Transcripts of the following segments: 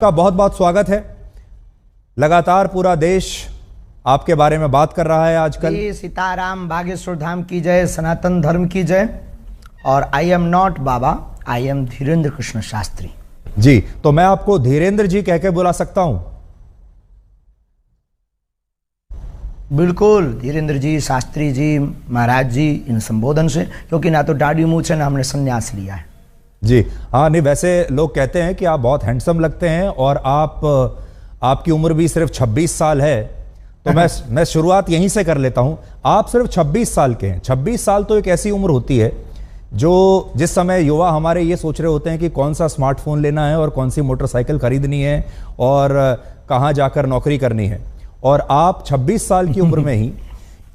का बहुत बहुत स्वागत है। लगातार पूरा देश आपके बारे में बात कर रहा है आजकल। सीताराम, बागेश्वर धाम की जय, सनातन धर्म की जय। और I am not Baba, I am Dhirendra Krishna Shastri ji. तो मैं आपको धीरेन्द्र जी कह के बुला सकता हूं? बिल्कुल, धीरेन्द्र जी, शास्त्री जी, महाराज जी, इन संबोधन से, क्योंकि ना तो दाढ़ी मूंछ है ना हमने संन्यास लिया है जी। हाँ, नहीं वैसे लोग कहते हैं कि आप बहुत हैंडसम लगते हैं और आपकी उम्र भी सिर्फ 26 साल है। तो मैं शुरुआत यहीं से कर लेता हूं। आप सिर्फ 26 साल के हैं। 26 साल तो एक ऐसी उम्र होती है जिस समय युवा हमारे ये सोच रहे होते हैं कि कौन सा स्मार्टफोन लेना है और कौन सी मोटरसाइकिल खरीदनी है और कहाँ जाकर नौकरी करनी है। और आप 26 साल की उम्र में ही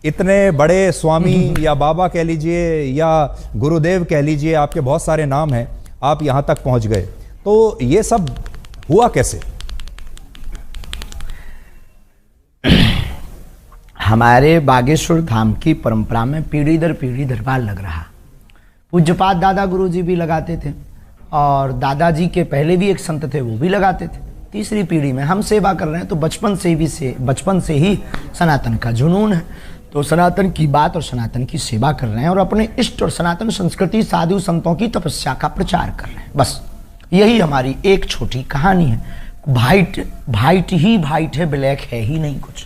इतने बड़े स्वामी या बाबा कह लीजिए या गुरुदेव कह लीजिए, आपके बहुत सारे नाम हैं, आप यहां तक पहुंच गए। तो ये सब हुआ कैसे? हमारे बागेश्वर धाम की परंपरा में पीढ़ी दर पीढ़ी दरबार लग रहा। पूज्यपाद दादा गुरु जी भी लगाते थे और दादाजी के पहले भी एक संत थे, वो भी लगाते थे। तीसरी पीढ़ी में हम सेवा कर रहे हैं, तो बचपन से ही सनातन का जुनून है। तो सनातन की बात और सनातन की सेवा कर रहे हैं और अपने इष्ट और सनातन संस्कृति, साधु संतों की तपस्या का प्रचार कर रहे हैं। बस यही हमारी एक छोटी कहानी है। वाइट ही वाइट है, ब्लैक है ही नहीं कुछ।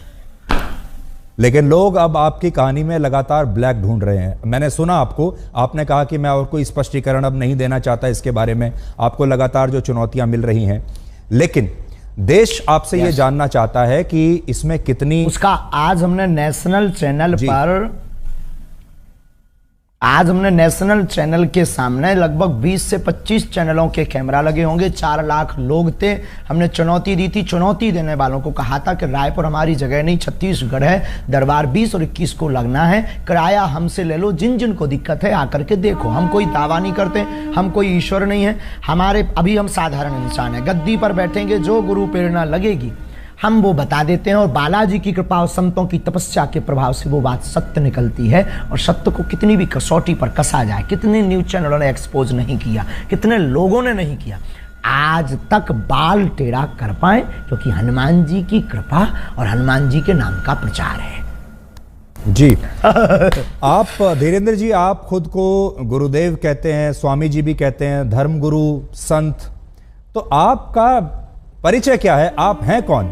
लेकिन लोग अब आपकी कहानी में लगातार ब्लैक ढूंढ रहे हैं। मैंने सुना आपने कहा कि मैं और कोई स्पष्टीकरण अब नहीं देना चाहता इसके बारे में। आपको लगातार जो चुनौतियां मिल रही हैं, लेकिन देश आपसे ये जानना चाहता है कि इसमें कितनी उसका आज हमने नेशनल चैनल के सामने लगभग 20 से 25 चैनलों के कैमरा लगे होंगे। 4 लाख लोग थे। हमने चुनौती दी थी। चुनौती देने वालों को कहा था कि रायपुर हमारी जगह नहीं, छत्तीसगढ़ है, दरबार 20 और 21 को लगना है, किराया हमसे ले लो, जिन को दिक्कत है आकर के देखो। हम कोई दावा नहीं करते, हम कोई ईश्वर नहीं है। अभी हम साधारण इंसान है। गद्दी पर बैठेंगे, जो गुरु प्रेरणा लगेगी हम वो बता देते हैं और बालाजी की कृपा और संतों की तपस्या के प्रभाव से वो बात सत्य निकलती है। और सत्य को कितनी भी कसौटी पर कसा जाए, कितने न्यूज चैनलों ने एक्सपोज नहीं किया, कितने लोगों ने नहीं किया, आज तक बाल टेढ़ा कर पाए, क्योंकि हनुमान जी की कृपा और हनुमान जी के नाम का प्रचार है जी। आप धीरेन्द्र जी, आप खुद को गुरुदेव कहते हैं, स्वामी जी भी कहते हैं, धर्मगुरु, संत। तो आपका परिचय क्या है? आप हैं कौन?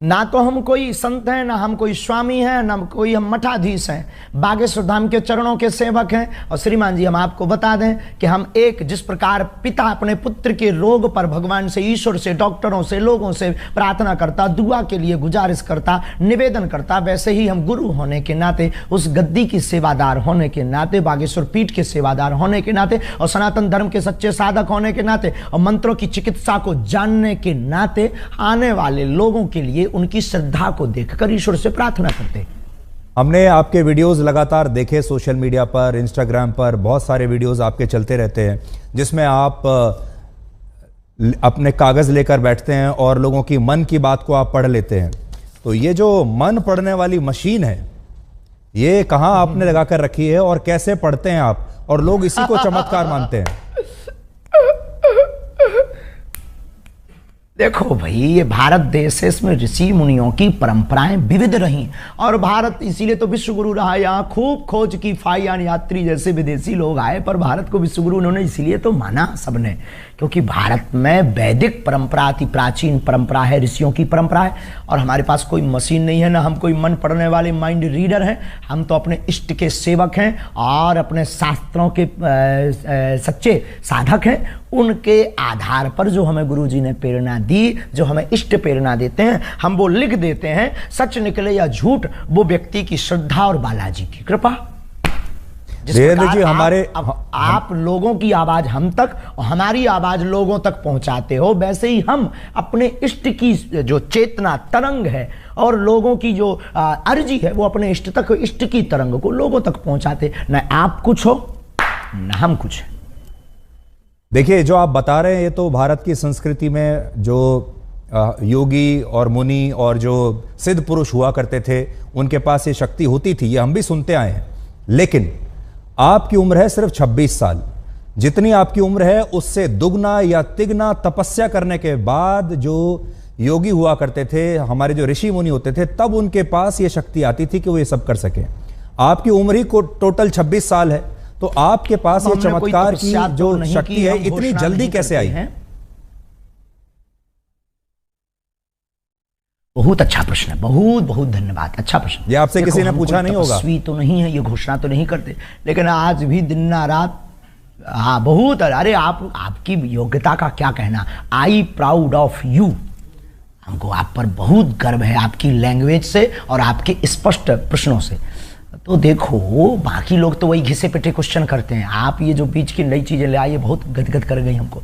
ना तो हम कोई संत हैं, ना हम कोई स्वामी हैं, ना कोई हम मठाधीश हैं। बागेश्वर धाम के चरणों के सेवक हैं। और श्रीमान जी, हम आपको बता दें कि हम जिस प्रकार पिता अपने पुत्र के रोग पर भगवान से, ईश्वर से, डॉक्टरों से, लोगों से प्रार्थना करता, दुआ के लिए गुजारिश करता, निवेदन करता, वैसे ही हम गुरु होने के नाते, उस गद्दी की सेवादार होने के नाते, बागेश्वर पीठ के सेवादार होने के नाते और सनातन धर्म के सच्चे साधक होने के नाते और मंत्रों की चिकित्सा को जानने के नाते आने वाले लोगों के लिए उनकी श्रद्धा को देखकर ईश्वर से प्रार्थना करते। हमने आपके वीडियोस लगातार देखे सोशल मीडिया पर, इंस्टाग्राम पर बहुत सारे वीडियोस आपके चलते रहते हैं, जिसमें आप अपने कागज लेकर बैठते हैं और लोगों की मन की बात को आप पढ़ लेते हैं। तो ये जो मन पढ़ने वाली मशीन है, ये कहां आपने लगाकर रखी है और कैसे पढ़ते हैं आप? और लोग इसी को चमत्कार मानते हैं। देखो भाई, ये भारत देश है, इसमें ऋषि मुनियों की परंपराएं विविध रही और भारत इसीलिए तो विश्व गुरु रहा। यहाँ खूब खोज की फाइयान यात्री जैसे विदेशी लोग आए, पर भारत को विश्व गुरु उन्होंने इसीलिए तो माना सबने, क्योंकि भारत में वैदिक परंपरा अति प्राचीन परंपरा है, ऋषियों की परंपरा है। और हमारे पास कोई मशीन नहीं है, ना हम कोई मन पढ़ने वाले माइंड रीडर हैं। हम तो अपने इष्ट के सेवक हैं और अपने शास्त्रों के सच्चे साधक हैं। उनके आधार पर जो हमें गुरुजी ने प्रेरणा दी, जो हमें इष्ट प्रेरणा देते हैं, हम वो लिख देते हैं। सच निकले या झूठ, वो व्यक्ति की श्रद्धा और बालाजी की कृपा। जी, आप लोगों की आवाज हम तक और हमारी आवाज लोगों तक पहुंचाते हो, वैसे ही हम अपने इष्ट की जो चेतना तरंग है और लोगों की जो अर्जी है, वो अपने इष्ट तक, इष्ट की तरंग को लोगों तक पहुंचाते। न आप कुछ हो न हम कुछ है। देखिए, जो आप बता रहे हैं, ये तो भारत की संस्कृति में जो योगी और मुनि और जो सिद्ध पुरुष हुआ करते थे, उनके पास ये शक्ति होती थी, ये हम भी सुनते आए हैं। लेकिन आपकी उम्र है सिर्फ 26 साल। जितनी आपकी उम्र है उससे दुगना या तिगना तपस्या करने के बाद जो योगी हुआ करते थे, हमारे जो ऋषि मुनि होते थे, तब उनके पास ये शक्ति आती थी कि वो ये सब कर सके। आपकी उम्र ही को टोटल 26 साल है, तो आपके पास ये चमत्कार की जो शक्ति है इतनी जल्दी कैसे आई है? बहुत अच्छा प्रश्न है, बहुत बहुत धन्यवाद, अच्छा प्रश्न। ये आपसे किसी ने पूछा नहीं होगा? तपस्वी तो नहीं है, ये घोषणा तो नहीं करते, लेकिन आज भी दिन रात, हाँ बहुत। अरे आपकी योग्यता का क्या कहना, आई प्राउड ऑफ यू। हमको आप पर बहुत गर्व है, आपकी लैंग्वेज से और आपके स्पष्ट प्रश्नों से। तो देखो, बाकी लोग तो वही घिसे पिटे क्वेश्चन करते हैं, आप ये जो बीच की नई चीजें ले आइए बहुत गदगद कर गई हमको।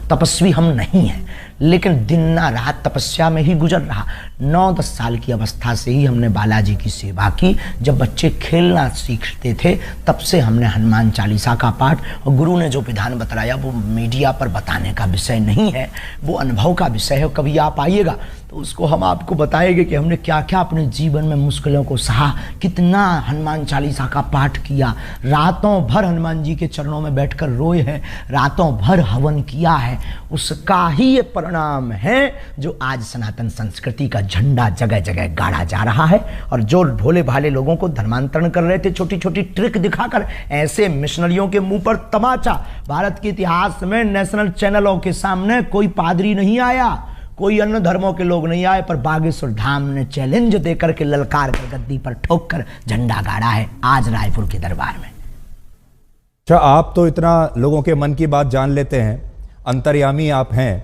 तपस्वी हम नहीं हैं, लेकिन दिन रात तपस्या में ही गुजर रहा। 9-10 साल की अवस्था से ही हमने बालाजी की सेवा की। जब बच्चे खेलना सीखते थे तब से हमने हनुमान चालीसा का पाठ, और गुरु ने जो विधान बताया वो मीडिया पर बताने का विषय नहीं है, वो अनुभव का विषय है। कभी आप आइएगा तो उसको हम आपको बताएंगे कि हमने क्या क्या अपने जीवन में मुश्किलों को सहा, कितना हनुमान चालीसा का पाठ किया, रातों भर हनुमान जी के चरणों में बैठकर रोए हैं, रातों भर हवन किया है। उसका ही ये परिणाम है जो आज सनातन संस्कृति का झंडा जगह जगह गाड़ा जा रहा है। और जो भोले भाले लोगों को धर्मांतरण कर रहे थे छोटी छोटी ट्रिक दिखाकर, ऐसे मिशनरियों के मुंह पर तमाचा। भारत के इतिहास में नेशनल चैनलों के सामने कोई पादरी नहीं आया, कोई अन्य धर्मों के लोग नहीं आए, पर बागेश्वर धाम ने चैलेंज देकर के ललकार कर गद्दी पर ठोक कर झंडा गाड़ा है आज रायपुर के दरबार में। अच्छा, आप तो इतना लोगों के मन की बात जान लेते हैं, अंतर्यामी आप हैं।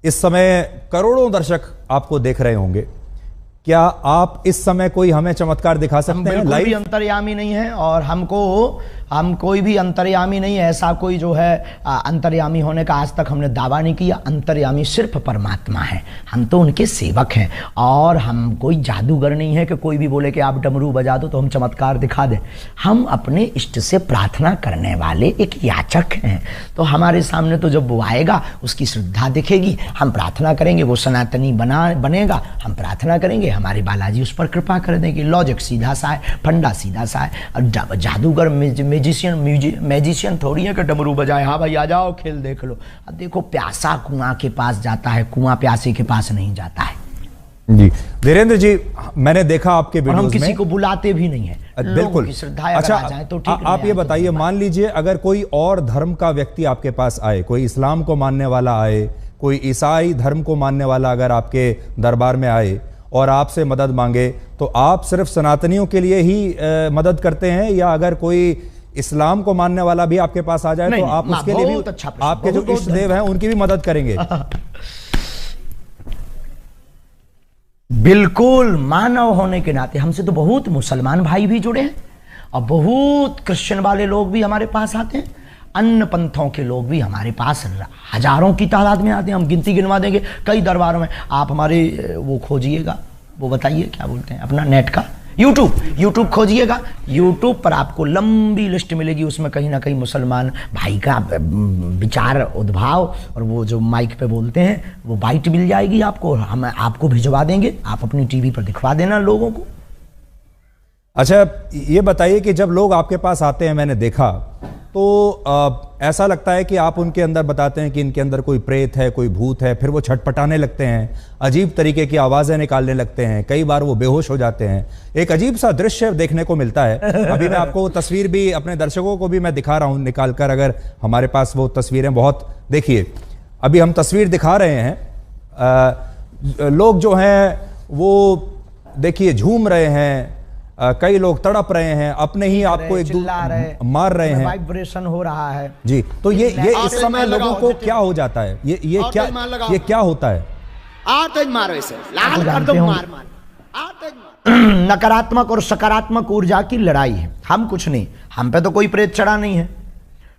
इस समय करोड़ों दर्शक आपको देख रहे होंगे, क्या आप इस समय कोई हमें चमत्कार दिखा सकते हैं? लाइव भी अंतर्यामी नहीं है, और हम कोई भी अंतर्यामी नहीं है। ऐसा कोई जो है अंतर्यामी होने का आज तक हमने दावा नहीं किया। अंतर्यामी सिर्फ परमात्मा है, हम तो उनके सेवक हैं। और हम कोई जादूगर नहीं है कि कोई भी बोले कि आप डमरू बजा दो तो हम चमत्कार दिखा दें। हम अपने इष्ट से प्रार्थना करने वाले एक याचक हैं। तो हमारे सामने तो जब वो आएगा उसकी श्रद्धा दिखेगी, हम प्रार्थना करेंगे, वो सनातनी बनेगा, हम प्रार्थना करेंगे, हमारे बालाजी उस पर कृपा कर देंगे। लॉजिक सीधा सा है, फंडा सीधा सा है। और जादूगर मैजिशियन थोड़ी है कि डमरू बजाए, हाँ भाई आ जाओ खेल देख लो। अब देखो, प्यासा कुआं के पास जाता है, कुआं प्यासे के पास नहीं जाता है। जी वीरेंद्र जी, मैंने देखा आपके वीडियोस में, हम किसी को बुलाते भी नहीं है, बिल्कुल की श्रद्धा अच्छा आ जाए तो ठीक। आप ये बताइए, मान लीजिए अगर कोई और धर्म का व्यक्ति आपके पास आए, कोई इस्लाम को मानने वाला आए, कोई ईसाई धर्म को मानने वाला अगर आपके दरबार में आए और आपसे मदद मांगे, तो आप सिर्फ सनातनियों के लिए ही मदद करते हैं, या अगर कोई इस्लाम को मानने वाला भी आपके पास आ जाए तो आप उसके लिए भी, आपके जो इष्ट देव हैं उनकी भी मदद करेंगे? बिल्कुल, मानव होने के नाते हमसे तो बहुत मुसलमान भाई भी जुड़े हैं, और बहुत क्रिश्चियन वाले लोग भी हमारे पास आते हैं, अन्य पंथों के लोग भी हमारे पास हजारों की तादाद में आते हैं। हम गिनती गिनवा देंगे कई दरबारों में। आप हमारे वो खोजिएगा, वो बताइए क्या बोलते हैं अपना नेट का, यूट्यूब खोजिएगा, यूट्यूब पर आपको लंबी लिस्ट मिलेगी। उसमें कहीं ना कहीं मुसलमान भाई का विचार उद्भाव और वो जो माइक पे बोलते हैं वो बाइट मिल जाएगी आपको, हम आपको भिजवा देंगे, आप अपनी टीवी पर दिखवा देना लोगों को। अच्छा, ये बताइए कि जब लोग आपके पास आते हैं, मैंने देखा तो ऐसा लगता है कि आप उनके अंदर बताते हैं कि इनके अंदर कोई प्रेत है, कोई भूत है, फिर वो छटपटाने लगते हैं, अजीब तरीके की आवाज़ें निकालने लगते हैं, कई बार वो बेहोश हो जाते हैं। एक अजीब सा दृश्य देखने को मिलता है। अभी मैं आपको तस्वीर भी, अपने दर्शकों को भी मैं दिखा रहा हूँ निकाल कर, अगर हमारे पास वो तस्वीरें, बहुत देखिए अभी हम तस्वीर दिखा रहे हैं। लोग जो हैं वो देखिए झूम रहे हैं, कई लोग तड़प रहे हैं, अपने ही आपको एक मार रहे हैं, वाइब्रेशन हो रहा है जी। तो ये इस समय लोगों को क्या हो जाता है, ये क्या होता है? नकारात्मक और सकारात्मक ऊर्जा की लड़ाई है। हम कुछ नहीं, हम पे तो कोई प्रेत चढ़ा नहीं है।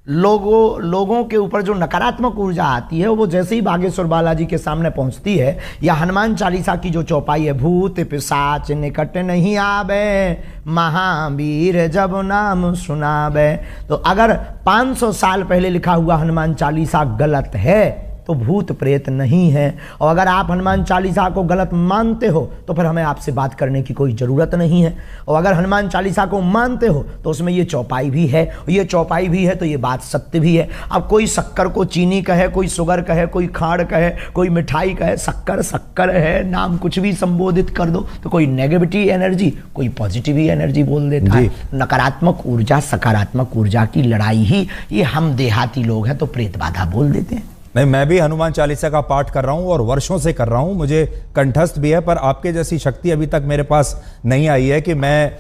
लोगों के ऊपर जो नकारात्मक ऊर्जा आती है वो जैसे ही बागेश्वर बालाजी के सामने पहुंचती है, या हनुमान चालीसा की जो चौपाई है, भूत पिशाच निकट नहीं आवे, महावीर जब नाम सुनावे। तो अगर 500 साल पहले लिखा हुआ हनुमान चालीसा गलत है तो भूत प्रेत नहीं है। और अगर आप हनुमान चालीसा को गलत मानते हो तो फिर हमें आपसे बात करने की कोई ज़रूरत नहीं है। और अगर हनुमान चालीसा को मानते हो तो उसमें ये चौपाई भी है, और ये चौपाई भी है तो ये बात सत्य भी है। अब कोई शक्कर को चीनी कहे, कोई शुगर कहे, कोई खाड़ कहे, कोई मिठाई कहे, शक्कर शक्कर है, नाम कुछ भी संबोधित कर दो तो कोई नेगेटिव एनर्जी, कोई पॉजिटिव एनर्जी बोल देता है। नकारात्मक ऊर्जा सकारात्मक ऊर्जा की लड़ाई ही ये हम देहाती लोग हैं तो प्रेत बाधा बोल देते हैं। नहीं, मैं भी हनुमान चालीसा का पाठ कर रहा हूं और वर्षों से कर रहा हूं, मुझे कंठस्थ भी है, पर आपके जैसी शक्ति अभी तक मेरे पास नहीं आई है कि मैं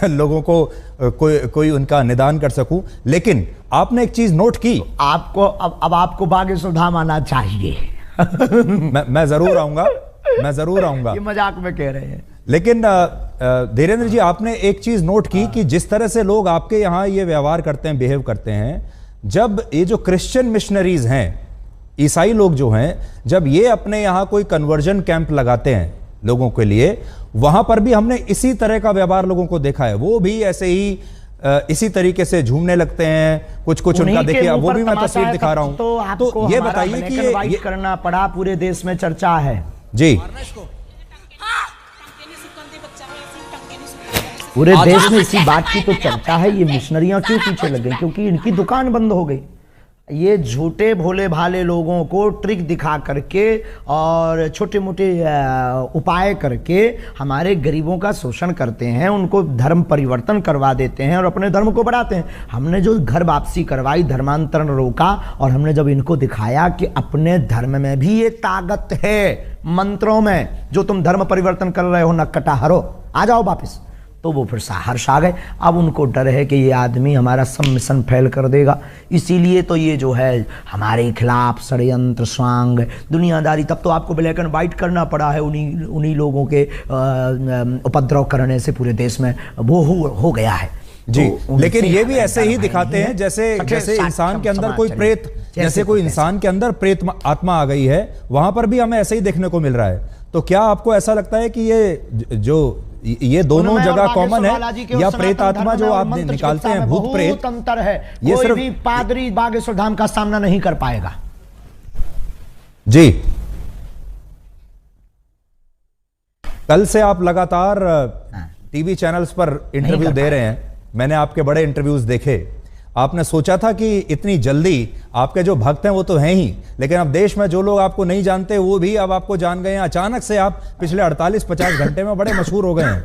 लोगों को कोई उनका निदान कर सकूं। लेकिन आपने एक चीज नोट की, तो आपको अब आपको भाग्य सुधाम आना चाहिए। मैं जरूर आऊंगा, मैं जरूर आऊंगा। ये मजाक में कह रहे हैं। लेकिन धीरेन्द्र जी, आपने एक चीज नोट की कि जिस तरह से लोग आपके यहाँ ये व्यवहार करते हैं, बिहेव करते हैं, जब ये जो क्रिश्चियन मिशनरीज हैं, ईसाई लोग जो हैं, जब ये अपने यहाँ कोई कन्वर्जन कैंप लगाते हैं लोगों के लिए, वहां पर भी हमने इसी तरह का व्यवहार लोगों को देखा है। वो भी ऐसे ही इसी तरीके से झूमने लगते हैं, कुछ उनका देखिए, वो भी मैं तस्वीर दिखा रहा हूं। तो ये बताइए कि ये करना पड़ा, पूरे देश में चर्चा है जी, पूरे देश में इसी बात की तो चर्चा है। ये मिशनरियां क्यों पीछे लग गई? क्योंकि इनकी दुकान बंद हो गई। ये झूठे भोले भाले लोगों को ट्रिक दिखा करके और छोटे मोटे उपाय करके हमारे गरीबों का शोषण करते हैं, उनको धर्म परिवर्तन करवा देते हैं और अपने धर्म को बढ़ाते हैं। हमने जो घर वापसी करवाई, धर्मांतरण रोका, और हमने जब इनको दिखाया कि अपने धर्म में भी ये ताकत है, मंत्रों में, जो तुम धर्म परिवर्तन कर रहे हो नक्कटा हरो, आ जाओ वापस, तो वो फिर हर्ष आ गए। अब उनको डर है कि ये आदमी हमारा सब मिशन फेल कर देगा, इसीलिए तो ये जो है हमारे खिलाफ षड्यंत्र स्वांग दुनियादारी। तब तो आपको ब्लैक एंड वाइट करना पड़ा है, उन्हीं लोगों के उपद्रव करने से पूरे देश में वो हो गया है जी। तो लेकिन ये भी ऐसे ही दिखाते हैं जैसे इंसान के अंदर कोई प्रेत, जैसे कोई इंसान के अंदर प्रेत आत्मा आ गई है, वहां पर भी हमें ऐसे ही देखने को मिल रहा है। तो क्या आपको ऐसा लगता है कि ये दोनों जगह कॉमन है, या प्रेत आत्मा जो आप निकालते हैं, भूत प्रेत, अंतर है? ये कोई भी पादरी बागेश्वर धाम का सामना नहीं कर पाएगा जी। कल से आप लगातार टीवी चैनल्स पर इंटरव्यू दे रहे हैं, मैंने आपके बड़े इंटरव्यूज देखे। आपने सोचा था कि इतनी जल्दी आपके जो भक्त हैं वो तो हैं ही, लेकिन अब देश में जो लोग आपको नहीं जानते वो भी अब आपको जान गए हैं। अचानक से आप पिछले 48-50 घंटे में बड़े मशहूर हो गए हैं।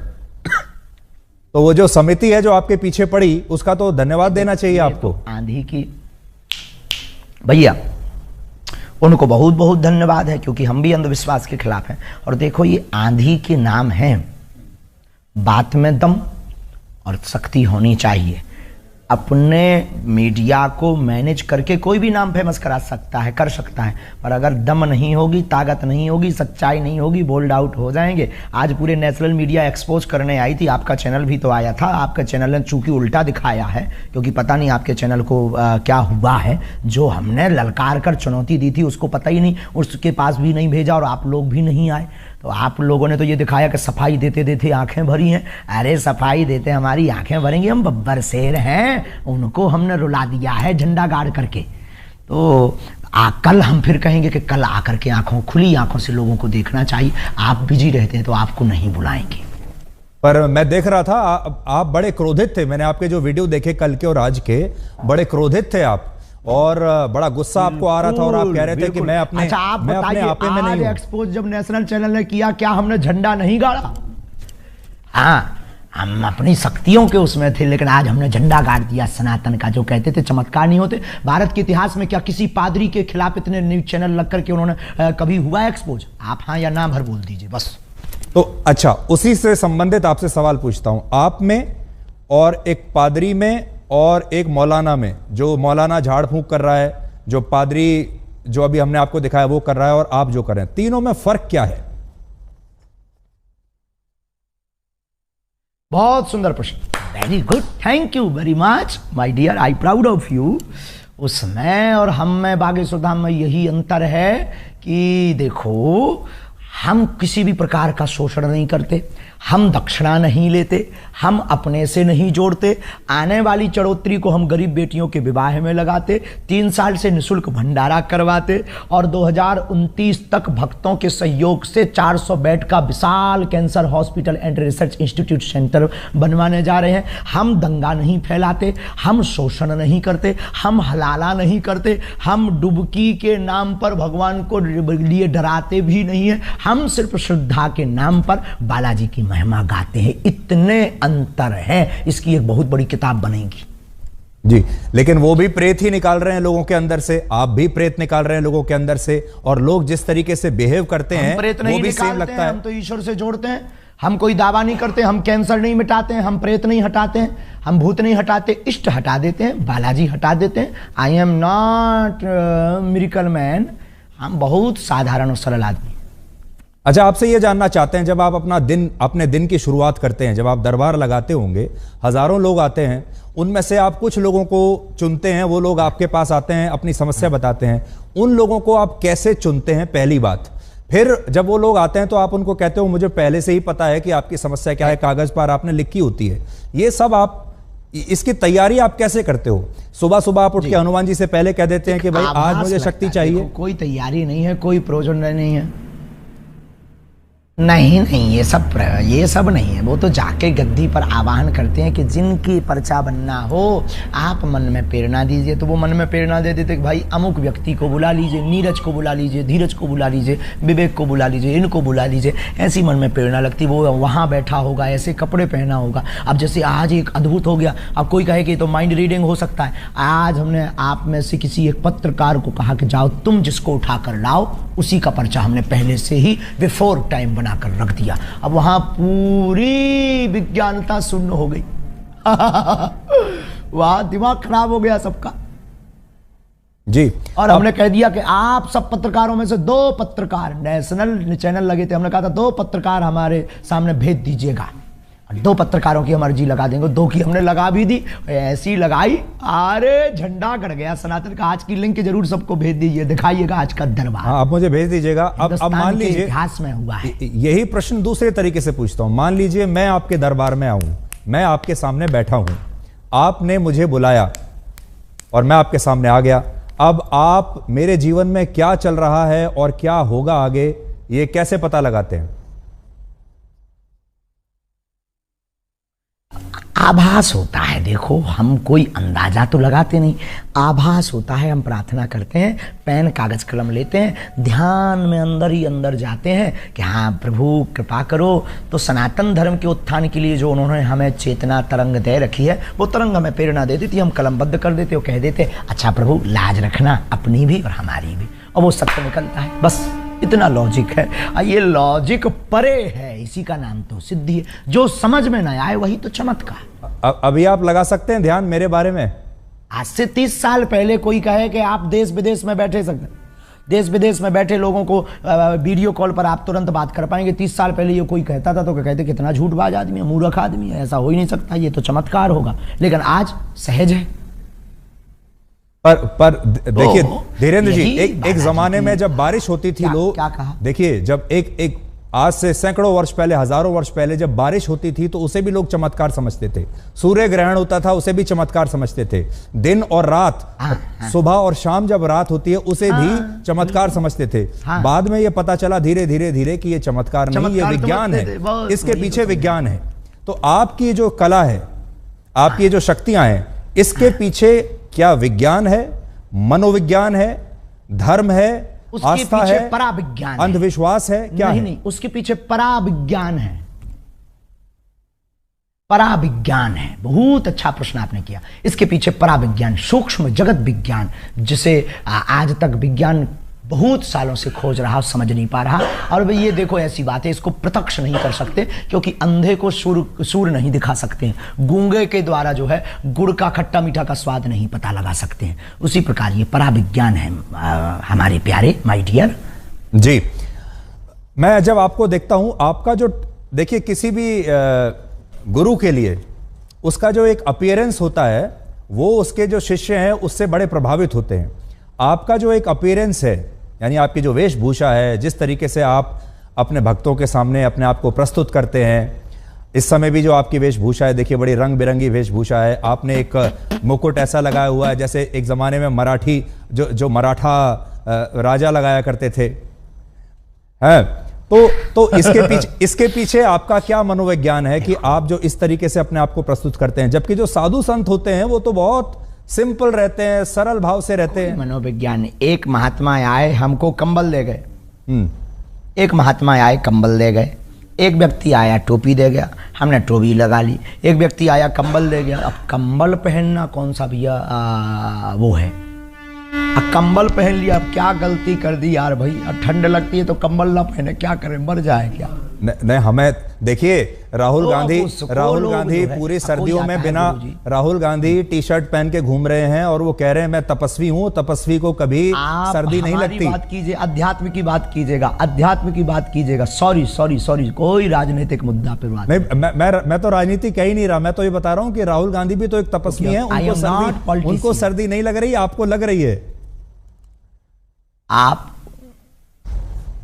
तो वो जो समिति है जो आपके पीछे पड़ी, उसका तो धन्यवाद देना चाहिए आपको। आंधी की भैया, उनको बहुत बहुत धन्यवाद है, क्योंकि हम भी अंधविश्वास के खिलाफ हैं। और देखो, ये आंधी के नाम है, बात में दम और शक्ति होनी चाहिए। अपने मीडिया को मैनेज करके कोई भी नाम फेमस करा सकता है, कर सकता है, पर अगर दम नहीं होगी, ताकत नहीं होगी, सच्चाई नहीं होगी, बोल्ड आउट हो जाएंगे। आज पूरे नेशनल मीडिया एक्सपोज करने आई थी, आपका चैनल भी तो आया था। आपका चैनल ने चूंकि उल्टा दिखाया है, क्योंकि पता नहीं आपके चैनल को क्या हुआ है, जो हमने ललकार कर चुनौती दी थी उसको पता ही नहीं, उसके पास भी नहीं भेजा और आप लोग भी नहीं आए। तो आप लोगों ने तो ये दिखाया कि सफाई देते देते आंखें भरी हैं। अरे सफाई देते हमारी आंखें भरेंगी, हम बब्बर शेर हैं, उनको हमने रुला दिया है झंडा गाड़ करके। तो कल हम फिर कहेंगे कि कल आकर के आंखों, खुली आंखों से लोगों को देखना चाहिए। आप बिजी रहते हैं तो आपको नहीं बुलाएंगे। पर मैं देख रहा था आप बड़े क्रोधित थे, मैंने आपके जो वीडियो देखे कल के और आज के, बड़े क्रोधित थे आप, और बड़ा गुस्सा आपको आ रहा था, और आप कह रहे थे कि मैं अपने आपे में नहीं हूं। एक्सपोज जब नेशनल चैनल ने किया, क्या हमने झंडा नहीं गाड़ा? हाँ, हम अपनी शक्तियों के उसमें थे, लेकिन आज हमने झंडा गाड़ दिया सनातन का। जो कहते थे चमत्कार नहीं होते, भारत के इतिहास में क्या किसी पादरी के खिलाफ इतने न्यूज चैनल लग करके उन्होंने कभी हुआ एक्सपोज? आप हाँ या ना भर बोल दीजिए बस। तो अच्छा, उसी से संबंधित आपसे सवाल पूछता हूं। आप में और एक पादरी में और एक मौलाना में, जो मौलाना झाड़ फूंक कर रहा है, जो पादरी जो अभी हमने आपको दिखाया वो कर रहा है, और आप जो कर रहे हैं, तीनों में फर्क क्या है? बहुत सुंदर प्रश्न, very good, thank you very much my dear, I proud of you. उसमें और हम में बागेश्वर धाम में यही अंतर है कि देखो, हम किसी भी प्रकार का शोषण नहीं करते, हम दक्षिणा नहीं लेते, हम अपने से नहीं जोड़ते। आने वाली चढ़ोतरी को हम गरीब बेटियों के विवाह में लगाते, 3 साल से निःशुल्क भंडारा करवाते और 2029 तक भक्तों के सहयोग से 400 बेड का विशाल cancer hospital and research institute centre बनवाने जा रहे हैं। हम दंगा नहीं फैलाते, हम शोषण नहीं करते, हम हलाला नहीं करते, हम डुबकी के नाम पर भगवान को लिए डराते भी नहीं है। हम सिर्फ श्रद्धा के नाम पर बालाजी की महिमा गाते हैं। इतने अंतर हैं, इसकी एक बहुत बड़ी किताब बनेगी जी। लेकिन वो भी प्रेत ही निकाल रहे हैं लोगों के अंदर से, आप भी प्रेत निकाल रहे हैं लोगों के अंदर से, और लोग जिस तरीके से बिहेव करते हैं वो भी सेम लगता है। हम तो ईश्वर से जोड़ते हैं, हम कोई दावा नहीं करते, हम कैंसर नहीं मिटाते हैं, हम प्रेत नहीं हटाते हैं, हम भूत नहीं हटाते, इष्ट हटा देते हैं, बालाजी हटा देते हैं। आई एम नॉट मिरेकल मैन, हम बहुत साधारण और सरल आदमी। अच्छा, आपसे ये जानना चाहते हैं, जब आप अपने दिन की शुरुआत करते हैं, जब आप दरबार लगाते होंगे, हजारों लोग आते हैं, उनमें से आप कुछ लोगों को चुनते हैं, वो लोग आपके पास आते हैं, अपनी समस्या बताते हैं, उन लोगों को आप कैसे चुनते हैं? पहली बात। फिर जब वो लोग आते हैं तो आप उनको कहते हो मुझे पहले से ही पता है कि आपकी समस्या क्या है, कागज पर आपने लिखी होती है। ये सब आप, इसकी तैयारी आप कैसे करते हो? सुबह सुबह आप उठ के हनुमान जी से पहले कह देते हैं कि भाई आज मुझे शक्ति चाहिए? कोई तैयारी नहीं है, कोई प्रयोजन नहीं है। नहीं, ये सब नहीं है। वो तो जाके गद्दी पर आवाहन करते हैं कि जिनकी पर्चा बनना हो आप मन में प्रेरणा दीजिए। तो वो मन में प्रेरणा दे देते कि भाई अमुक व्यक्ति को बुला लीजिए, नीरज को बुला लीजिए, धीरज को बुला लीजिए, विवेक को बुला लीजिए, इनको बुला लीजिए। ऐसी मन में प्रेरणा लगती, वो वहाँ बैठा होगा, ऐसे कपड़े पहना होगा। अब जैसे आज एक अद्भुत हो गया, अब कोई कहे कि तो माइंड रीडिंग हो सकता है। आज हमने आप में से किसी एक पत्रकार को कहा कि जाओ तुम जिसको उठा कर लाओ, उसी का पर्चा हमने पहले से ही बिफोर टाइम बनाकर रख दिया। अब वहां पूरी विज्ञानता शून्य हो गई। वहां दिमाग खराब हो गया सबका जी। और हमने कह दिया कि आप सब पत्रकारों में से 2 पत्रकार, नेशनल चैनल लगे थे, हमने कहा था 2 पत्रकार हमारे सामने भेज दीजिएगा। 2 पत्रकारों की हम अर्जी लगा देंगे। 2 की हमने लगा भी दी, ऐसी लगाई, अरे झंडा गड़ गया सनातन का। आज की लिंक जरूर सबको भेज दीजिए, दिखाइएगा आज का दरबार। हाँ, आप मुझे भेज दीजिएगा। अब मान लीजिए इतिहास में हुआ है। यही प्रश्न दूसरे तरीके से पूछता हूं। मान लीजिए मैं आपके दरबार में आऊं, मैं आपके सामने बैठा हूं, आपने मुझे बुलाया और मैं आपके सामने आ गया। अब आप मेरे जीवन में क्या चल रहा है और क्या होगा आगे, ये कैसे पता लगाते हैं? आभास होता है। देखो, हम कोई अंदाजा तो लगाते नहीं, आभास होता है। हम प्रार्थना करते हैं, पेन कागज कलम लेते हैं, ध्यान में अंदर ही अंदर जाते हैं कि हाँ प्रभु कृपा करो। तो सनातन धर्म के उत्थान के लिए जो उन्होंने हमें चेतना तरंग दे रखी है, वो तरंग हमें प्रेरणा दे देती, हम कलमबद्ध कर देते और कह देते अच्छा प्रभु लाज रखना अपनी भी और हमारी भी, और वो सत्य निकलता है। बस इतना लॉजिक है। ये लॉजिक परे है, इसी का नाम तो सिद्धि है। जो समझ में ना आए वही तो चमत्कार। अभी आप लगा सकते हैं ध्यान मेरे बारे में? आज से 30 साल पहले कोई कहे कि आप देश विदेश में बैठे सकते, देश विदेश में बैठे लोगों को वीडियो कॉल पर आप तुरंत बात कर पाएंगे। 30 साल पहले ये कोई कहता था तो कहते कितना झूठबाज आदमी है, मूर्ख आदमी है, ऐसा हो ही नहीं सकता, ये तो चमत्कार होगा। लेकिन आज सहज है। पर देखिए धीरेन्द्र जी, एक जमाने में जब बारिश होती थी, लोग क्या कहा? देखिए, जब एक आज से सैकड़ों वर्ष पहले, हजारों वर्ष पहले जब बारिश होती थी तो उसे भी लोग चमत्कार समझते थे। सूर्य ग्रहण होता था, उसे भी चमत्कार समझते थे। दिन और रात, सुबह और शाम जब रात होती है, उसे भी चमत्कार समझते थे। बाद में यह पता चला धीरे धीरे धीरे कि यह चमत्कार नहीं, यह विज्ञान है, इसके पीछे विज्ञान है। तो आपकी जो कला है, आपकी जो शक्तियां हैं, इसके पीछे क्या विज्ञान है, मनोविज्ञान है, धर्म है, आस्था है, पराविज्ञान, अंधविश्वास है, क्या है? नहीं, उसके पीछे पराविज्ञान है। पराविज्ञान है। बहुत अच्छा प्रश्न आपने किया। इसके पीछे पराविज्ञान, सूक्ष्म जगत विज्ञान, जिसे आज तक विज्ञान बहुत सालों से खोज रहा, समझ नहीं पा रहा। और भाई ये देखो, ऐसी बात है, इसको प्रत्यक्ष नहीं कर सकते क्योंकि अंधे को सूर नहीं दिखा सकते हैं, गूंगे के द्वारा जो है गुड़ का खट्टा मीठा का स्वाद नहीं पता लगा सकते हैं। उसी प्रकार ये पराविज्ञान है हमारे प्यारे माय डियर जी। मैं जब आपको देखता हूं, आपका जो, देखिए किसी भी गुरु के लिए उसका जो एक अपीयरेंस होता है, वो उसके जो शिष्य हैं उससे बड़े प्रभावित होते हैं। आपका जो एक अपीयरेंस है, यानी आपकी जो वेशभूषा है, जिस तरीके से आप अपने भक्तों के सामने अपने आप को प्रस्तुत करते हैं। इस समय भी जो आपकी वेशभूषा है, देखिए बड़ी रंग बिरंगी वेशभूषा है। आपने एक मुकुट ऐसा लगाया हुआ है जैसे एक जमाने में मराठी जो मराठा राजा लगाया करते थे। है तो इसके पीछे आपका क्या मनोविज्ञान है कि आप जो इस तरीके से अपने आप को प्रस्तुत करते हैं, जबकि जो साधु संत होते हैं वो तो बहुत सिंपल रहते हैं, सरल भाव से रहते हैं। मनोविज्ञान, एक महात्मा आए हमको कंबल दे गए, एक महात्मा आए कंबल दे गए, एक व्यक्ति आया टोपी दे गया, हमने टोपी लगा ली, एक व्यक्ति आया कंबल दे गया। अब कंबल पहनना कौन सा भैया वो है, अब कंबल पहन लिया, अब क्या गलती कर दी यार भाई, अब ठंड लगती है तो कंबल ना पहने, क्या करें, मर जाए क्या। नहीं हमें देखिए राहुल गांधी पूरी सर्दियों में बिना राहुल गांधी टी शर्ट पहन के घूम रहे हैं और वो कह रहे हैं मैं तपस्वी हूं, तपस्वी को कभी सर्दी नहीं लगती। बात कीजिए, अध्यात्म की बात कीजिएगा, अध्यात्म की बात कीजिएगा। सॉरी कोई राजनीतिक मुद्दा पे बात नहीं। मैं तो राजनीति कह ही नहीं रहा, मैं तो ये बता रहा हूं कि राहुल गांधी भी तो एक तपस्वी है, उनको सर्दी नहीं लग रही, आपको लग रही है। आप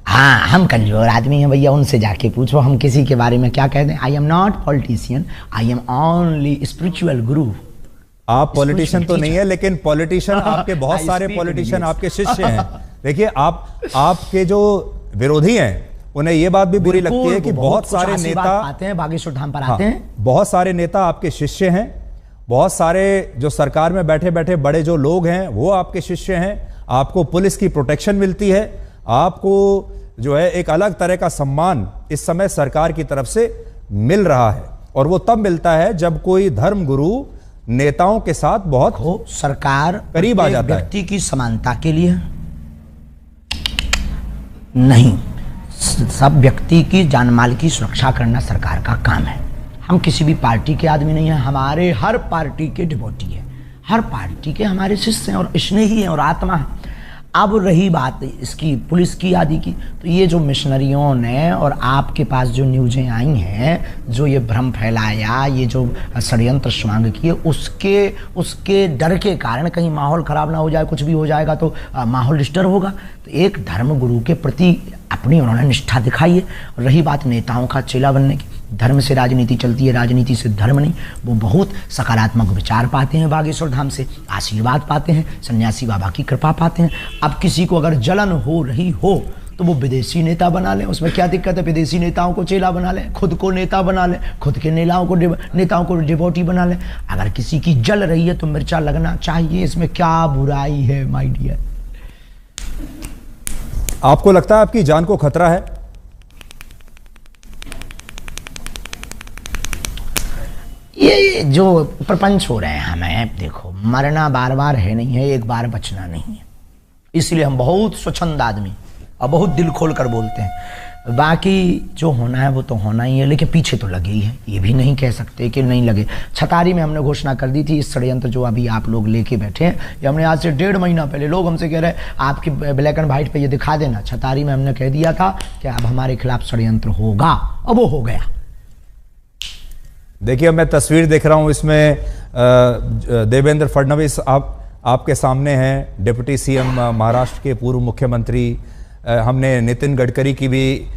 हाँ, हम कमजोर आदमी हैं भैया, उनसे जाके पूछो, हम किसी के बारे में क्या कह दें। आई am not politician, I am only spiritual गुरु। आप पॉलिटिशियन तो नहीं है, लेकिन पॉलिटिशियन आपके बहुत सारे पॉलिटिशियन आपके शिष्य हैं। देखिए आपके जो विरोधी हैं उन्हें यह बात भी बुरी लगती है कि बहुत सारे नेता आते हैं बागेश्वर धाम पर आते हैं, बहुत सारे नेता आपके शिष्य हैं, बहुत सारे जो सरकार में बैठे बैठे बड़े जो लोग हैं वो आपके शिष्य हैं। आपको पुलिस की प्रोटेक्शन मिलती है, आपको जो है एक अलग तरह का सम्मान इस समय सरकार की तरफ से मिल रहा है, और वो तब मिलता है जब कोई धर्म गुरु नेताओं के साथ बहुत सरकार करीब आ जाता है। व्यक्ति की समानता के लिए नहीं, सब व्यक्ति की जानमाल की सुरक्षा करना सरकार का काम है। हम किसी भी पार्टी के आदमी नहीं है, हमारे हर पार्टी के डिवोटी है, हर पार्टी के हमारे शिष्य हैं और स्नेही हैं और आत्मा है। अब रही बात इसकी पुलिस की आदि की, तो ये जो मिशनरियों ने और आपके पास जो न्यूज़ें आई हैं, जो ये भ्रम फैलाया, ये जो षड्यंत्र स्वांग किए, उसके डर के कारण कहीं माहौल ख़राब ना हो जाए, कुछ भी हो जाएगा तो माहौल डिस्टर्ब होगा। तो एक धर्म गुरु के प्रति अपनी उन्होंने निष्ठा दिखाई है। और रही बात नेताओं का चेला बनने की, धर्म से राजनीति चलती है, राजनीति से धर्म नहीं। वो बहुत सकारात्मक विचार पाते हैं, बागेश्वर धाम से आशीर्वाद पाते हैं, सन्यासी बाबा की कृपा पाते हैं। अब किसी को अगर जलन हो रही हो तो वो विदेशी नेता बना लें, उसमें क्या दिक्कत है। विदेशी नेताओं को चेला बना लें, खुद को नेता बना लें, खुद के नेताओं को डिवोटी बना लें। अगर किसी की जल रही है तो मिर्चा लगना चाहिए, इसमें क्या बुराई है माय डियर। आपको लगता है आपकी जान को खतरा है? ये जो प्रपंच हो रहे हैं, हमें देखो मरना बार बार है नहीं है, एक बार बचना नहीं है, इसलिए हम बहुत स्वच्छंद आदमी और बहुत दिल खोल कर बोलते हैं। बाकी जो होना है वो तो होना ही है, लेकिन पीछे तो लगे ही है, ये भी नहीं कह सकते कि नहीं लगे। छतारी में हमने घोषणा कर दी थी, इस षड्यंत्र जो अभी आप लोग लेके बैठे हैं, ये हमने आज से 1.5 महीना पहले, लोग हमसे कह रहे हैं आपकी ब्लैक एंड व्हाइट पे ये दिखा देना। छतारी में हमने कह दिया था कि अब हमारे खिलाफ षड्यंत्र होगा, अब वो हो गया। देखिए मैं तस्वीर देख रहा हूं, इसमें देवेंद्र फडणवीस आपके सामने हैं, डिप्टी सीएम महाराष्ट्र के पूर्व मुख्यमंत्री। हमने नितिन गडकरी की भी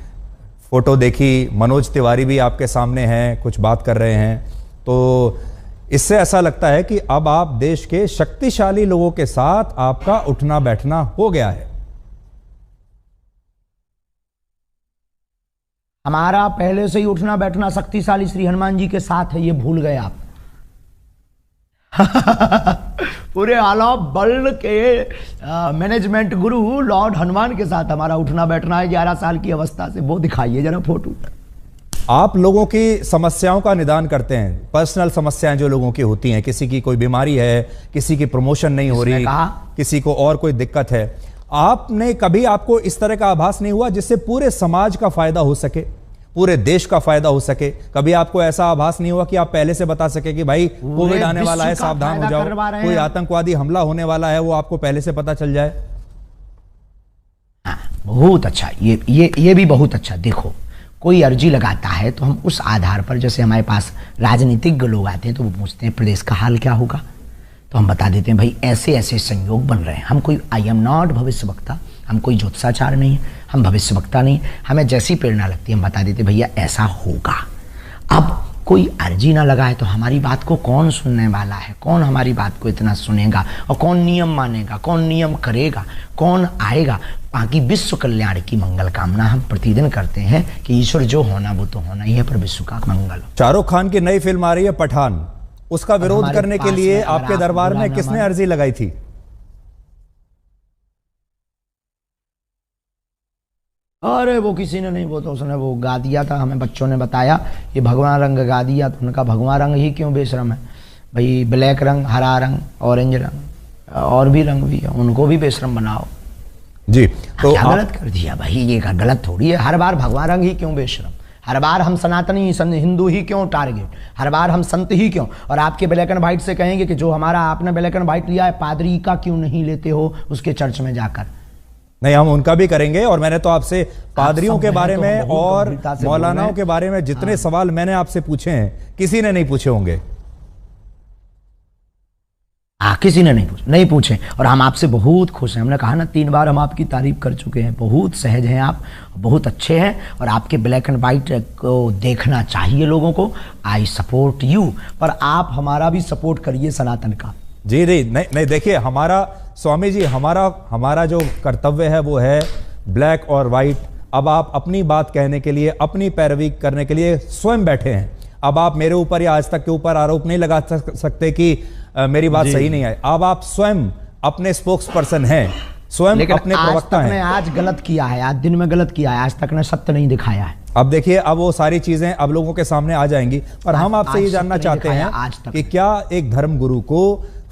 फोटो देखी, मनोज तिवारी भी आपके सामने हैं, कुछ बात कर रहे हैं। तो इससे ऐसा लगता है कि अब आप देश के शक्तिशाली लोगों के साथ आपका उठना बैठना हो गया है। हमारा पहले से ही उठना बैठना शक्तिशाली श्री हनुमान जी के साथ है, ये भूल गए आप। पूरे आला वर्ल्ड के मैनेजमेंट गुरु लॉर्ड हनुमान के साथ हमारा उठना बैठना है 11 साल की अवस्था से। वो दिखाइए जरा फोटो। आप लोगों की समस्याओं का निदान करते हैं, पर्सनल समस्याएं जो लोगों की होती हैं, किसी की कोई बीमारी है, किसी की प्रमोशन नहीं हो रही, किसी को और कोई दिक्कत है। आपने कभी, आपको इस तरह का आभास नहीं हुआ जिससे पूरे समाज का फायदा हो सके, पूरे देश का फायदा हो सके? कभी आपको ऐसा आभास नहीं हुआ कि आप पहले से बता सके कि भाई कोविड आने वाला है, सावधान हो जाओ, कोई आतंकवादी हमला होने वाला है, वो आपको पहले से पता चल जाए? बहुत अच्छा, ये भी बहुत अच्छा। देखो कोई अर्जी लगाता है तो हम उस आधार पर, जैसे हमारे पास राजनीतिज्ञ लोग आते हैं तो वो पूछते हैं प्रदेश का हाल क्या होगा, तो हम बता देते हैं भाई ऐसे ऐसे संयोग बन रहे हैं। हम कोई, आई एम नॉट भविष्य वक्ता, हम कोई ज्योतिषाचार नहीं है, हम भविष्यवक्ता नहीं, हमें जैसी प्रेरणा लगती है हम बता देते भैया ऐसा होगा। अब कोई अर्जी ना लगाए तो हमारी बात को कौन सुनने वाला है, कौन हमारी बात को इतना सुनेगा, और कौन नियम मानेगा, कौन नियम करेगा, कौन आएगा। बाकी विश्व कल्याण की मंगल कामना हम प्रतिदिन करते हैं कि ईश्वर जो होना वो तो होना ही है, पर विश्व का मंगल। शाहरुख खान की नई फिल्म आ रही है पठान, उसका विरोध करने के लिए आपके दरबार में किसने अर्जी लगाई थी? अरे वो किसी ने नहीं, वो तो उसने वो गा दिया था, हमें बच्चों ने बताया ये भगवा रंग गा दिया, तो उनका भगवा रंग ही क्यों बेशरम है भाई, ब्लैक रंग, हरा रंग, ऑरेंज रंग और भी रंग भी है, उनको भी बेशरम बनाओ जी। तो क्या गलत कर दिया भाई, ये गलत थोड़ी है। हर बार भगवा रंग ही क्यों बेशरम, हर बार हम सनातनी हिंदू ही क्यों टारगेट, हर बार हम संत ही क्यों। और आपके ब्लैक एंड व्हाइट से कहेंगे कि जो हमारा आपने ब्लैक एंड व्हाइट लिया है पादरी का क्यों नहीं लेते हो उसके चर्च में जाकर। नहीं, हम उनका भी करेंगे। और मैंने तो आपसे पादरियों के बारे तो में और मौलानाओं के बारे में जितने सवाल मैंने आपसे पूछे हैं किसी ने नहीं पूछे होंगे। किसी ने नहीं पूछे। और हम आपसे बहुत खुश हैं, हमने कहा ना 3 बार हम आपकी तारीफ कर चुके हैं, बहुत सहज हैं आप, बहुत अच्छे हैं। और आपके ब्लैक एंड वाइट को देखना चाहिए लोगों को। आई सपोर्ट यू, पर आप हमारा भी सपोर्ट करिए सनातन का। जी नहीं देखिए, हमारा स्वामी जी, हमारा जो कर्तव्य है वो है ब्लैक और वाइट। अब आप अपनी बात कहने के लिए, अपनी पैरवी करने के लिए स्वयं बैठे हैं। अब आप मेरे ऊपर या आज तक के ऊपर आरोप नहीं लगा सकते कि मेरी बात सही नहीं है। अब आप स्वयं अपने स्पोक्स पर्सन हैं, स्वयं अपने प्रवक्ता हैं। आज गलत किया है, आज दिन में गलत किया है, आज तक ने सत्य नहीं दिखाया है। अब देखिए, अब वो सारी चीजें अब लोगों के सामने आ जाएंगी। पर हम आपसे ये जानना चाहते हैं कि क्या एक धर्म गुरु को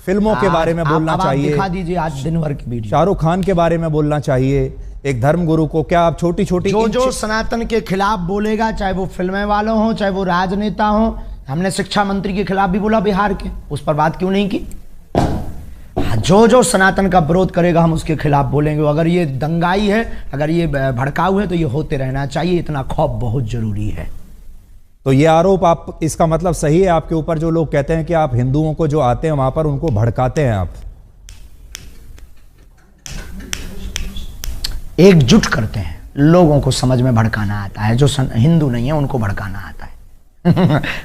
फिल्मों के बारे में बोलना चाहिए? दिखा दीजिए आज दिन भर की वीडियो। शाहरुख खान के बारे में बोलना चाहिए एक धर्म गुरु को? क्या आप छोटी छोटी जो सनातन के खिलाफ बोलेगा, चाहे वो फिल्में वालों हो, चाहे वो राजनेता हो, हमने शिक्षा मंत्री के खिलाफ भी बोला बिहार के, उस पर बात क्यों नहीं की? जो सनातन का विरोध करेगा हम उसके खिलाफ बोलेंगे। अगर ये दंगाई है, अगर ये भड़काऊ है, तो ये होते रहना चाहिए, इतना खौफ बहुत जरूरी है। तो ये आरोप, आप इसका मतलब सही है आपके ऊपर, जो लोग कहते हैं कि आप हिंदुओं को जो आते हैं वहां पर उनको भड़काते हैं, आप एकजुट करते हैं लोगों को, समझ में भड़काना आता है। जो हिंदू नहीं है उनको भड़काना आता है।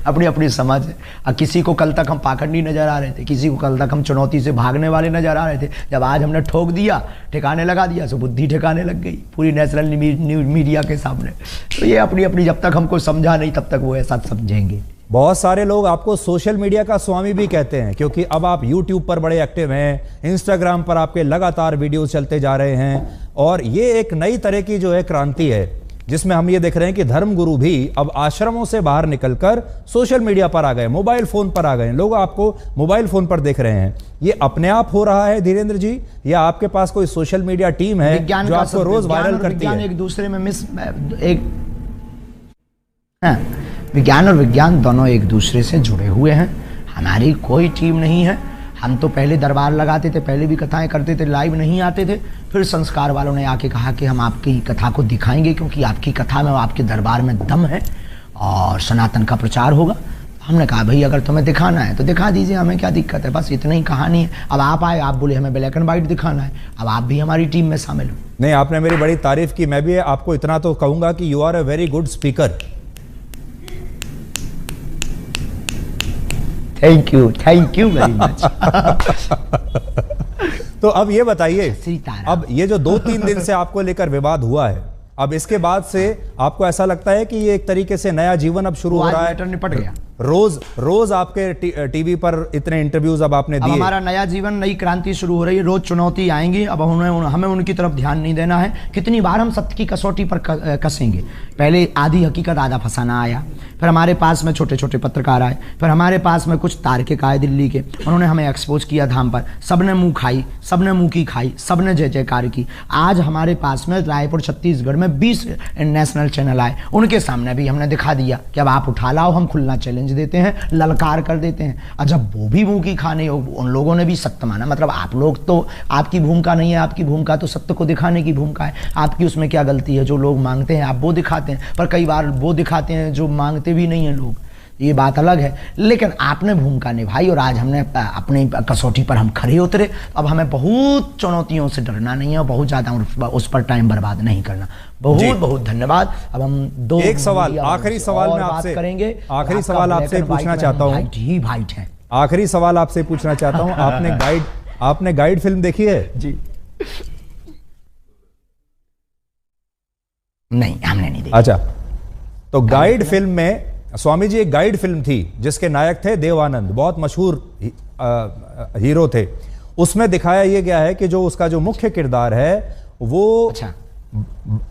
अपनी अपनी समझ है। किसी को कल तक हम पाखंडी नजर आ रहे थे, किसी को कल तक हम चुनौती से भागने वाले नजर आ रहे थे, जब आज हमने ठोक दिया, ठिकाने लगा दिया, तो बुद्धि ठिकाने लग गई पूरी नेशनल मीडिया के सामने। तो ये अपनी अपनी, जब तक हमको समझा नहीं तब तक वो ऐसा समझेंगे। बहुत सारे लोग आपको सोशल मीडिया का स्वामी भी कहते हैं, क्योंकि अब आप यूट्यूब पर बड़े एक्टिव हैं, इंस्टाग्राम पर आपके लगातार वीडियो चलते जा रहे हैं। और ये एक नई तरह की जो है क्रांति है, जिसमें हम ये देख रहे हैं कि धर्मगुरु भी अब आश्रमों से बाहर निकलकर सोशल मीडिया पर आ गए, मोबाइल फोन पर आ गए। लोग आपको मोबाइल फोन पर देख रहे हैं। ये अपने आप हो रहा है धीरेन्द्र जी, या आपके पास कोई सोशल मीडिया टीम है जो आपको रोज वायरल करती है? एक दूसरे में विज्ञान और विज्ञान दोनों एक दूसरे से जुड़े हुए हैं। हमारी कोई टीम नहीं है। हम तो पहले दरबार लगाते थे, पहले भी कथाएं करते थे, लाइव नहीं आते थे। फिर संस्कार वालों ने आके कहा कि हम आपकी कथा को दिखाएंगे, क्योंकि आपकी कथा में, आपके दरबार में दम है और सनातन का प्रचार होगा। हमने कहा भाई अगर तुम्हें दिखाना है तो दिखा दीजिए, हमें क्या दिक्कत है, बस इतनी ही कहानी है। अब आप आए, आप बोले हमें ब्लैक एंड व्हाइट दिखाना है, अब आप भी हमारी टीम में शामिल हो। नहीं, आपने मेरी बड़ी तारीफ की। मैं भी आपको इतना तो कहूंगा कि you are a very good speaker. Thank you very much. तो अब ये बताइए, अब ये जो 2-3 दिन से आपको लेकर विवाद हुआ है, अब इसके बाद से आपको ऐसा लगता है कि ये एक तरीके से नया जीवन अब शुरू हो रहा है? निपट गया। रोज आपके टीवी पर इतने इंटरव्यूज अब आपने दिए। हमारा नया जीवन, नई क्रांति शुरू हो रही है। रोज चुनौती आएंगी, अब हमें उनकी तरफ ध्यान नहीं देना है। कितनी बार हम सत्य की कसौटी पर कसेंगे। पहले आधी हकीकत आधा फसाना आया, फिर हमारे पास में छोटे छोटे पत्रकार आए, फिर हमारे पास में कुछ तार्किक आए दिल्ली के, उन्होंने हमें एक्सपोज किया धाम पर। सबने मुंह खाई, सबने मुंह की खाई, सबने जय जयकार की। आज हमारे पास में रायपुर छत्तीसगढ़ में 20 नेशनल चैनल आए, उनके सामने भी हमने दिखा दिया कि अब आप उठा लाओ, हम खुलना चैलेंज देते हैं, ललकार कर देते हैं। और जब वो भी मुंह की खाने, उन लोगों ने भी सत्य माना। मतलब आप लोग तो, आपकी भूमिका नहीं है, आपकी भूमिका तो सत्य को दिखाने की भूमिका है। आपकी उसमें क्या गलती है? जो लोग मांगते हैं आप वो दिखाते हैं, पर कई बार वो दिखाते हैं जो मांगते भी नहीं है लोग। ये बात अलग है, लेकिन आपने भूमिका निभाई और आज हमने अपनी कसौटी पर हम खड़े उतरे। अब हमें बहुत चुनौतियों से डरना नहीं है, बहुत ज़्यादा उस पर टाइम बर्बाद नहीं करना। बहुत बहुत धन्यवाद। अब हम एक सवाल, आखिरी सवाल में आपसे करेंगे। आखिरी सवाल आपसे पूछना चाहता हूँ, ही वाइट है। आखिरी सवाल आपसे पूछना चाहता हूँ, आपने गाइड फिल्म देखी है? जी नहीं, हमने नहीं देखी। अच्छा, तो गाइड फिल्म में स्वामी जी एक गाइड फिल्म थी जिसके नायक थे देवानंद, बहुत मशहूर हीरो थे। उसमें दिखाया यह गया है कि जो उसका जो मुख्य किरदार है वो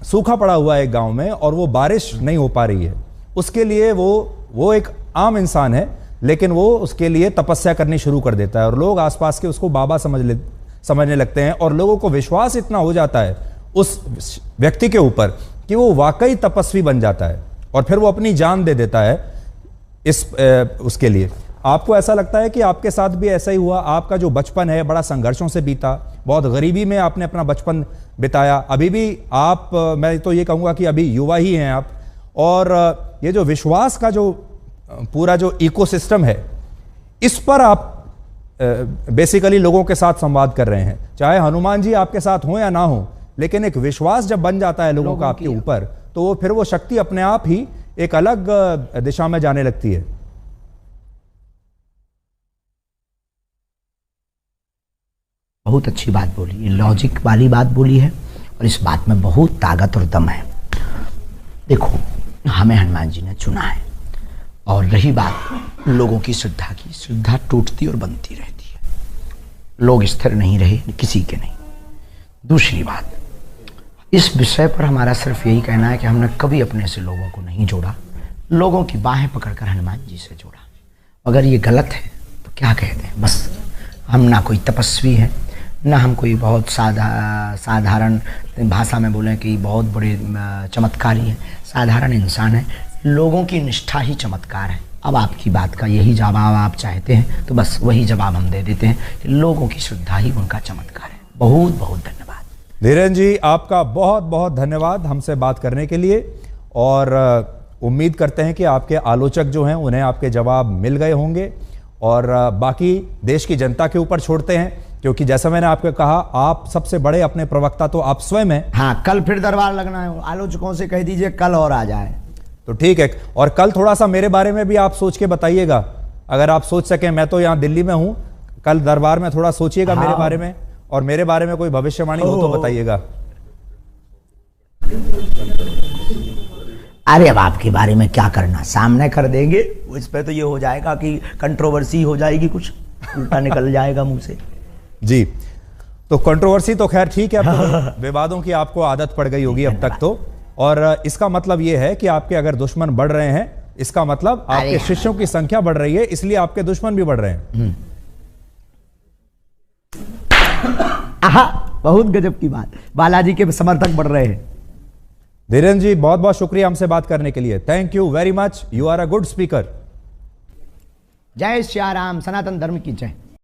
सूखा पड़ा हुआ है एक गांव में और वो बारिश नहीं हो पा रही है। उसके लिए वो एक आम इंसान है, लेकिन वो उसके लिए तपस्या करनी शुरू कर देता है और लोग आसपास के उसको बाबा समझने लगते हैं और लोगों को विश्वास इतना हो जाता है उस व्यक्ति के ऊपर कि वो वाकई तपस्वी बन जाता है और फिर वो अपनी जान दे देता है उसके लिए। आपको ऐसा लगता है कि आपके साथ भी ऐसा ही हुआ? आपका जो बचपन है बड़ा संघर्षों से बीता, बहुत गरीबी में आपने अपना बचपन बिताया, अभी भी आप, मैं तो ये कहूँगा कि अभी युवा ही हैं आप, और ये जो विश्वास का जो पूरा जो इकोसिस्टम है, इस पर आप बेसिकली लोगों के साथ संवाद कर रहे हैं। चाहे हनुमान जी आपके साथ हो या ना हो, लेकिन एक विश्वास जब बन जाता है लोगों का आपके ऊपर, तो वो फिर वो शक्ति अपने आप ही एक अलग दिशा में जाने लगती है। बहुत अच्छी बात बोली, लॉजिक वाली बात बोली है और इस बात में बहुत ताकत और दम है। देखो, हमें हनुमान जी ने चुना है और रही बात लोगों की श्रद्धा की, श्रद्धा टूटती और बनती रहती है, लोग स्थिर नहीं रहे, किसी के नहीं। दूसरी बात, इस विषय पर हमारा सिर्फ यही कहना है कि हमने कभी अपने से लोगों को नहीं जोड़ा, लोगों की बाहें पकड़कर हनुमान जी से जोड़ा। अगर ये गलत है तो क्या कहते हैं, बस हम ना कोई तपस्वी हैं, ना हम कोई बहुत साधारण भाषा में बोलें कि बहुत बड़े चमत्कारी हैं, साधारण इंसान हैं। लोगों की निष्ठा ही चमत्कार है। अब आपकी बात का यही जवाब आप चाहते हैं तो बस वही जवाब हम दे देते हैं कि लोगों की श्रद्धा ही उनका चमत्कार है। बहुत बहुत धन्यवाद धीरेन्द्र जी, आपका बहुत बहुत धन्यवाद हमसे बात करने के लिए, और उम्मीद करते हैं कि आपके आलोचक जो हैं उन्हें आपके जवाब मिल गए होंगे, और बाकी देश की जनता के ऊपर छोड़ते हैं, क्योंकि जैसा मैंने आपको कहा, आप सबसे बड़े अपने प्रवक्ता तो आप स्वयं हैं। हाँ, कल फिर दरबार लगना है, आलोचकों से कह दीजिए कल और आ जाए तो ठीक है। और कल थोड़ा सा मेरे बारे में भी आप सोच के बताइएगा, अगर आप सोच सकें। मैं तो यहाँ दिल्ली में हूँ, कल दरबार में थोड़ा सोचिएगा मेरे बारे में, और मेरे बारे में कोई भविष्यवाणी हो तो बताइएगा। अरे अब आपके बारे में क्या करना, सामने कर देंगे, इस पे तो ये हो जाएगा कि कंट्रोवर्सी हो जाएगी, कुछ उल्टा निकल जाएगा मुंह से। जी, तो कंट्रोवर्सी तो खैर ठीक है, अब तो विवादों की आपको आदत पड़ गई होगी अब तक तो, और इसका मतलब ये है कि आपके अगर दुश्मन बढ़ रहे हैं, इसका मतलब आपके शिष्यों की संख्या बढ़ रही है, इसलिए आपके दुश्मन भी बढ़ रहे हैं। आहा, बहुत गजब की बात, बालाजी के समर्थक बढ़ रहे हैं। धीरेन्द्र जी, बहुत बहुत शुक्रिया हमसे बात करने के लिए। Thank you very much, you are a good speaker. जय श्री राम, सनातन धर्म की जय।